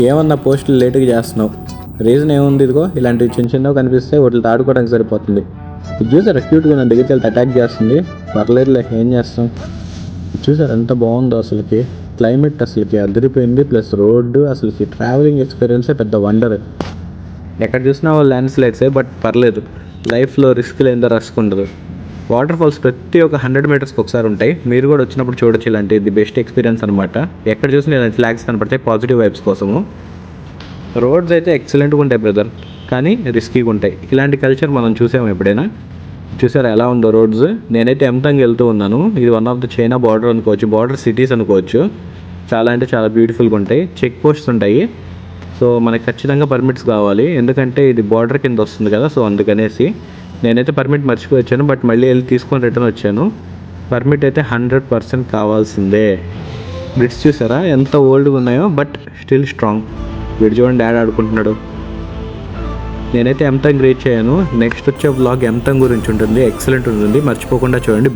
ఏమన్నా పోస్టులు లేటుగా చేస్తున్నావు, రీజన్ ఏముంది? ఇదిగో ఇలాంటివి చిన్న చిన్నవి కనిపిస్తే వాటితో ఆడుకోవడానికి సరిపోతుంది. ఇది చూసారా క్యూట్గా నా దగ్గరికి వెళ్తే అటాక్ చేస్తుంది. పర్లేదులే, ఏం చేస్తాం. చూసారు ఎంత బాగుందో అసలుకి. క్లైమేట్ అసలుకి అదిరిపోయింది. ప్లస్ రోడ్డు అసలుకి ట్రావెలింగ్ ఎక్స్పీరియన్సే పెద్ద వండర్. ఎక్కడ చూసినా వాళ్ళు ల్యాండ్ స్లైడ్సే, బట్ పర్లేదు, లైఫ్లో రిస్క్ లేదో రస్క్ ఉండదు. వాటర్ ఫాల్స్ ప్రతి ఒక 100 మీటర్స్కి ఒకసారి ఉంటాయి. మీరు కూడా వచ్చినప్పుడు చూడొచ్చు. ఇలాంటి ది బెస్ట్ ఎక్స్పీరియన్స్ అనమాట. ఎక్కడ చూసినా ఇలాంటి ఫ్లాగ్స్ కనపడతాయి పాజిటివ్ వైబ్స్ కోసము. రోడ్స్ అయితే ఎక్సలెంట్గా ఉంటాయి బ్రదర్, కానీ రిస్కీగా ఉంటాయి. ఇలాంటి కల్చర్ మనం చూసాము ఎప్పుడైనా? చూసారా ఎలా ఉందో రోడ్స్? నేనైతే ఎంతంగా వెళ్తూ ఉన్నాను. ఇది one of the China border అనుకోవచ్చు, బార్డర్ సిటీస్ అనుకోవచ్చు. చాలా అంటే చాలా బ్యూటిఫుల్గా ఉంటాయి. చెక్ పోస్ట్స్ ఉంటాయి. సో మనకి ఖచ్చితంగా పర్మిట్స్ కావాలి, ఎందుకంటే ఇది బార్డర్ కింద వస్తుంది కదా. సో అందుకనేసి నేనైతే పర్మిట్ మర్చిపోయి వచ్చాను, బట్ మళ్ళీ వెళ్ళి తీసుకొని రిటర్న్ వచ్చాను. పర్మిట్ అయితే 100% కావాల్సిందే. బ్రిడ్జ్ చూసారా ఎంత ఓల్డ్గా ఉన్నాయో, బట్ స్టిల్ స్ట్రాంగ్. వీడు చూడండి డాడ్ ఆడుకుంటున్నాడు. నేనైతే ఎంతంగ్ రీచ్ అయ్యాను. నెక్స్ట్ వచ్చే వ్లాగ్ ఎంతంగ్ గురించి ఉంటుంది, ఎక్సలెంట్ ఉంటుంది, మర్చిపోకుండా చూడండి.